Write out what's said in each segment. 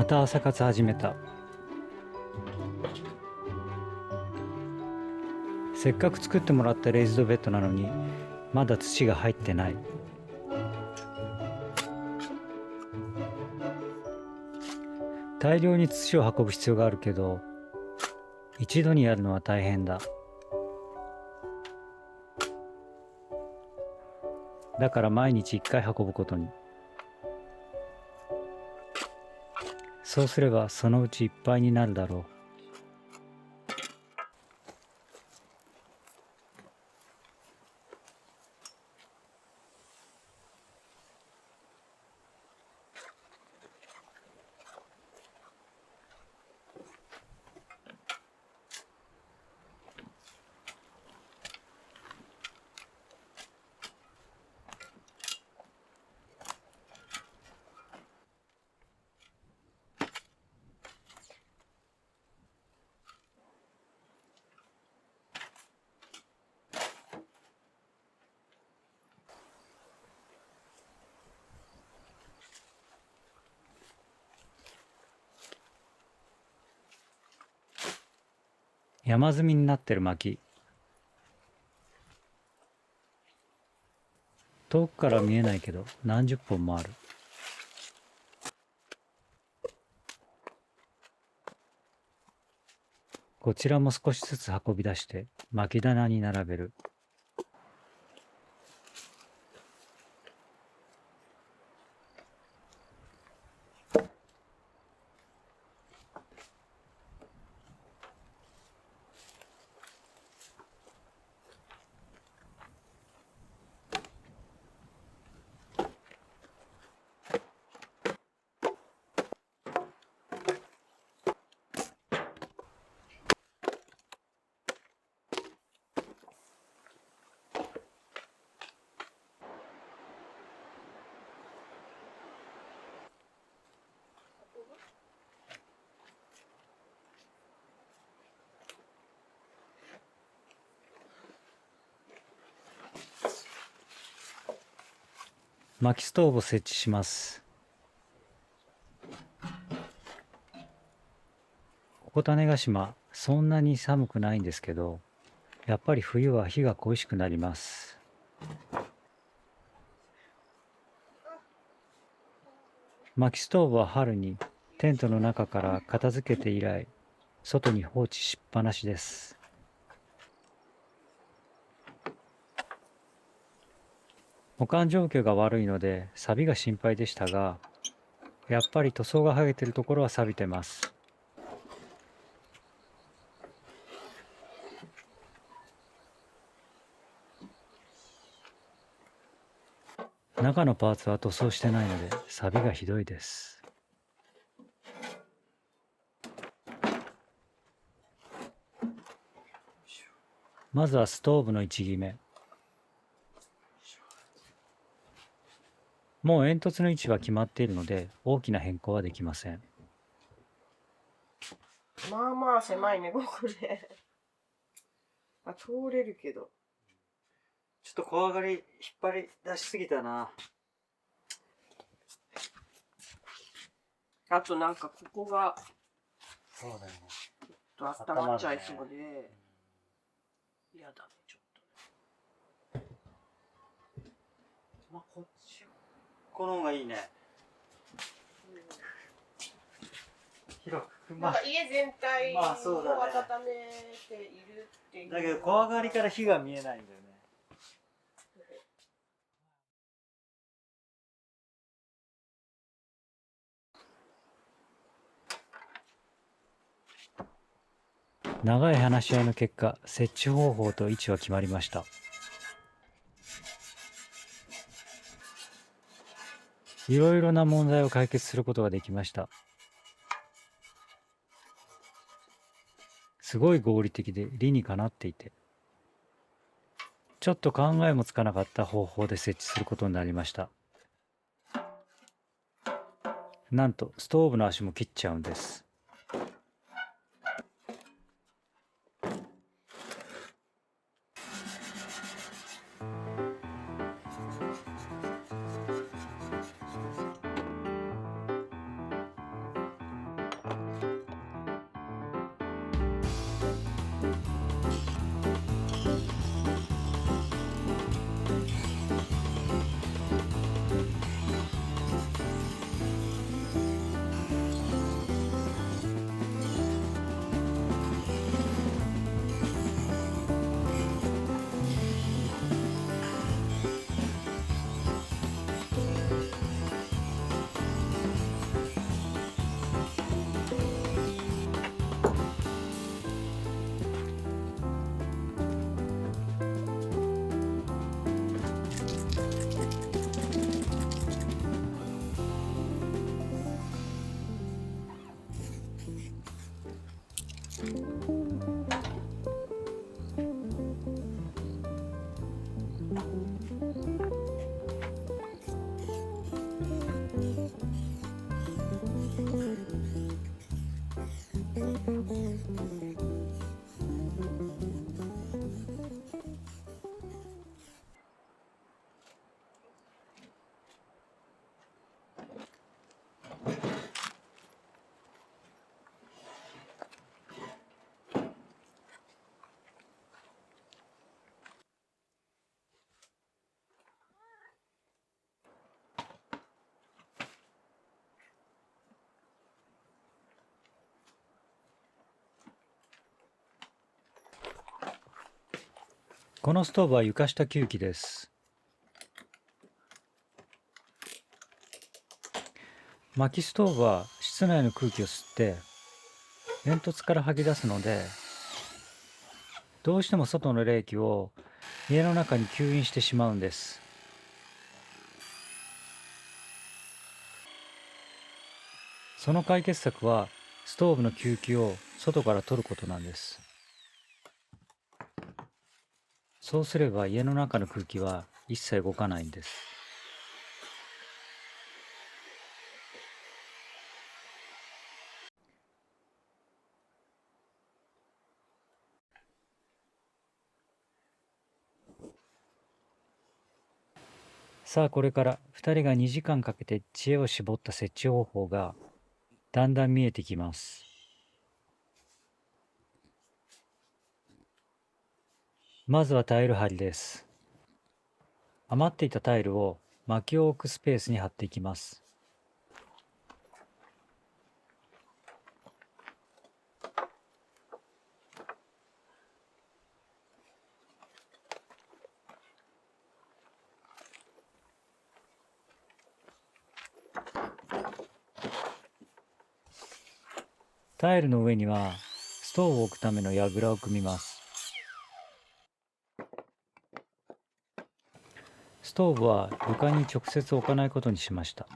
た朝活始めた。せっかく作ってもらったレイズドベッドなのにまだ土が入ってない。大量に土を運ぶ必要があるけど一度にやるのは大変だ。だから毎日1回運ぶことに。そうすればそのうちいっぱいになるだろう。山積みになってる薪。遠くから見えないけど何十本もある。こちらも少しずつ運び出して薪棚に並べる。薪ストーブを設置します。ここ種子島そんなに寒くないんですけど、やっぱり冬は火が恋しくなります。薪ストーブは春にテントの中から片付けて以来外に放置しっぱなしです。保管状況が悪いので錆が心配でしたが、やっぱり塗装が剥げてるところは錆びてます。中のパーツは塗装してないので錆がひどいです。まずはストーブの位置決め。もう煙突の位置は決まっているので大きな変更はできません。まあまあ狭いね、ここね。通れるけど。ちょっと怖がり引っ張り出しすぎたな。あとなんかここがそうだよね。ちょっと温まっちゃいそうで。嫌だね、ちょっとね。まあこっちこの方がいいね。広く。なんか家全体をまあそうだね温めているっていう。だけど怖がりから火が見えないんだよね。長い話し合いの結果、設置方法と位置は決まりました。いろいろな問題を解決することができました。すごい合理的で理にかなっていて、ちょっと考えもつかなかった方法で設置することになりました。なんとストーブの足も切っちゃうんです。このストーブは床下吸気です。薪ストーブは室内の空気を吸って煙突から吐き出すので、どうしても外の冷気を家の中に吸引してしまうんです。その解決策はストーブの吸気を外から取ることなんです。そうすれば家の中の空気は一切動かないんです。さあこれから2人が2時間かけて知恵を絞った設置方法がだんだん見えてきます。まずはタイル張りです。余っていたタイルを薪を置くスペースに貼っていきます。タイルの上にはストーブを置くための櫓を組みます。ストーブは床に直接置かないことにしました。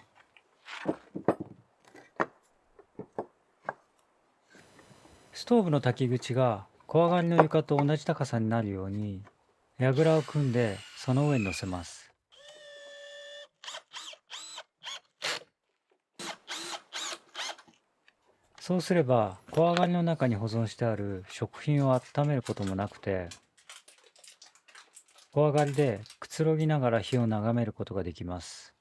ストーブの焚き口が小上がりの床と同じ高さになるように櫓を組んでその上に乗せます。そうすれば小上がりの中に保存してある食品を温めることもなくて、小上がりでくつろぎながら火を眺めることができます。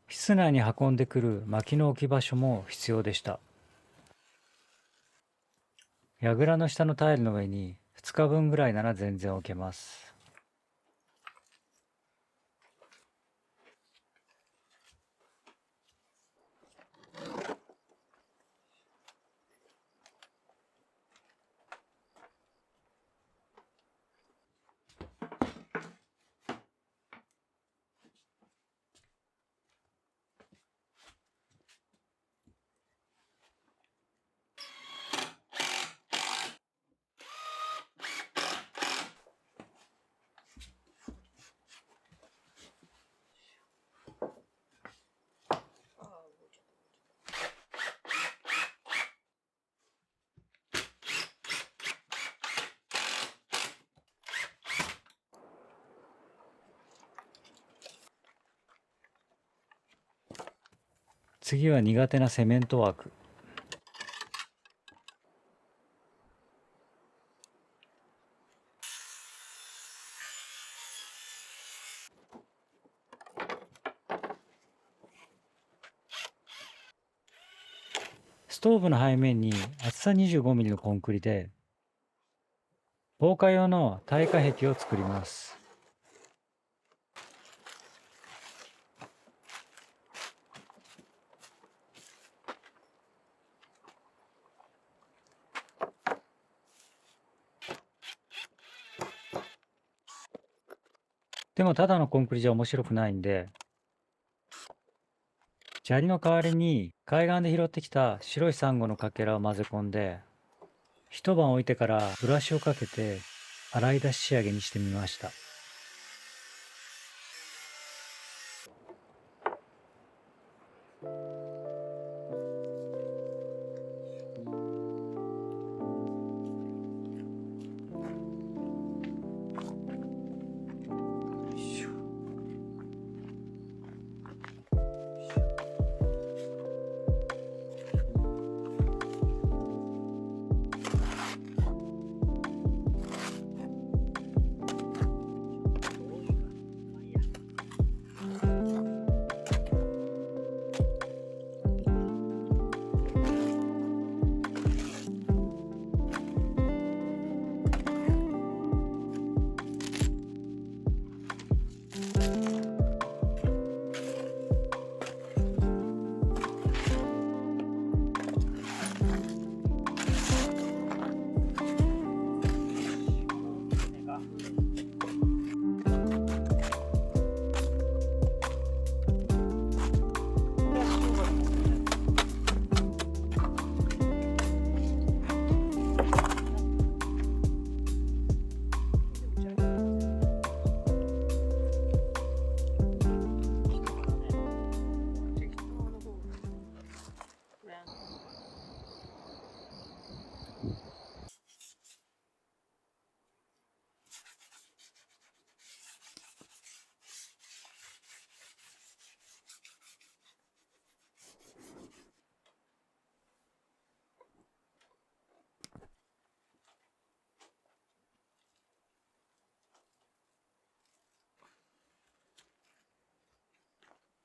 室内に運んでくる薪の置き場所も必要でした。櫓の下のタイルの上に2日分ぐらいなら全然置けます。次は苦手なセメントワーク。ストーブの背面に厚さ25ミリのコンクリで防火用の耐火壁を作ります。でもただのコンクリじゃ面白くないんで、砂利の代わりに海岸で拾ってきた白いサンゴのかけらを混ぜ込んで、一晩置いてからブラシをかけて洗い出し仕上げにしてみました。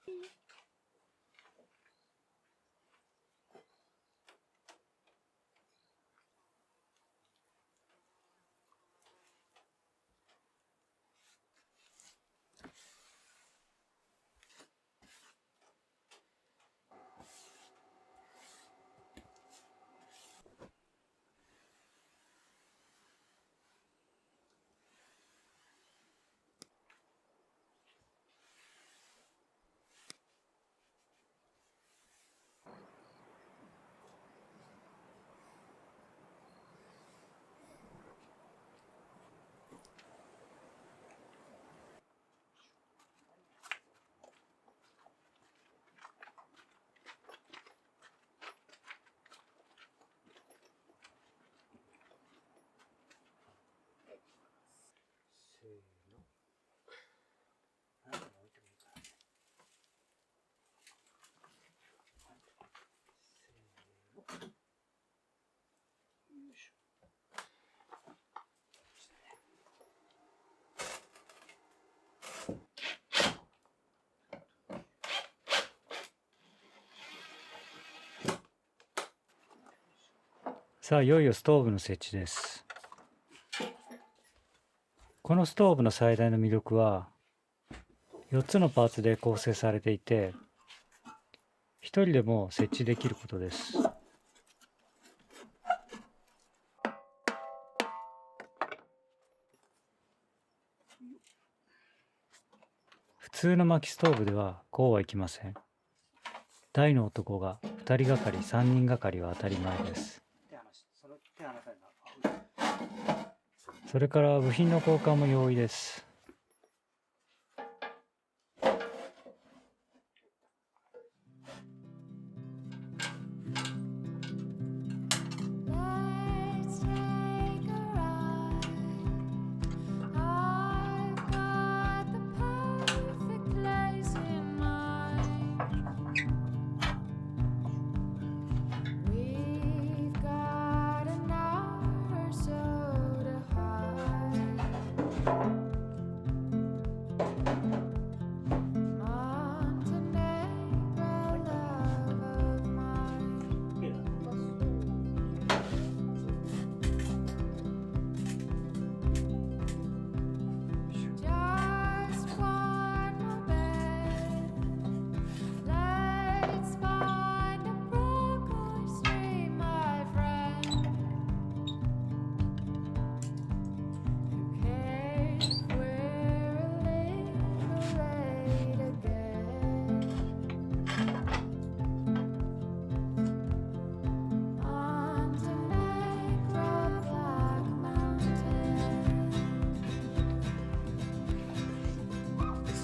せーの。何か置いてもいいかな。せーの。よいしょ。さあ、いよいよストーブの設置です。このストーブの最大の魅力は、4つのパーツで構成されていて、1人でも設置できることです。普通の薪ストーブではこうはいきません。大の男が2人がかり、3人がかりは当たり前です。それから部品の交換も容易です。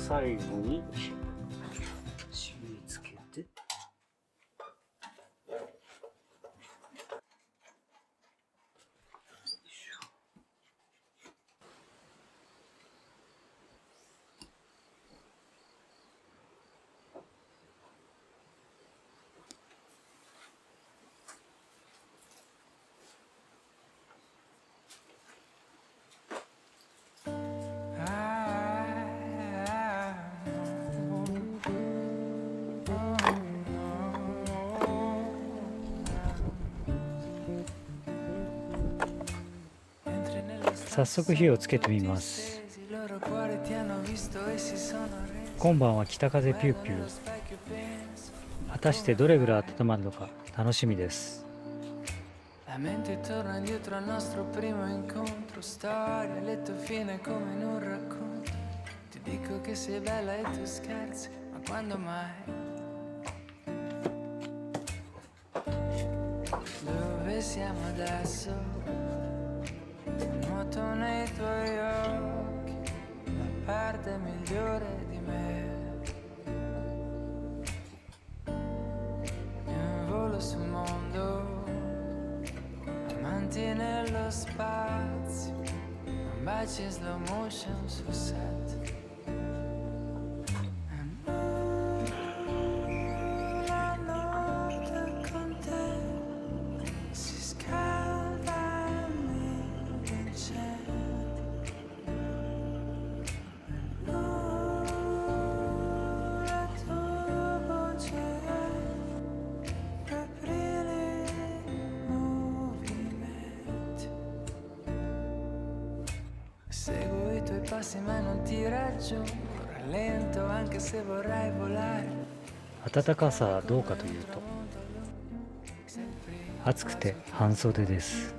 最後に染み付けて、早速火をつけてみます。今晩は北風ピューピュー。果たしてどれぐらい温まるのか楽しみです。La mente torna indietro al nostro primo incontro, storia, lieto fine come in un racconto. Ti dico che sei bella e tu scherzi, ma quando mai? Dove siamo adesso? Nuoto nei tuoi occhi, la parte migliore di me. In volo sul mondo, amanti nello spazio, baci in slow motion sul set. La notte con te si scalda e mi vincente. L'ora tu Seguo i tuoi passi ma non ti raggiungo, rallento anche se vorrei volare. 暖かさはどうかというと、暑くて半袖です。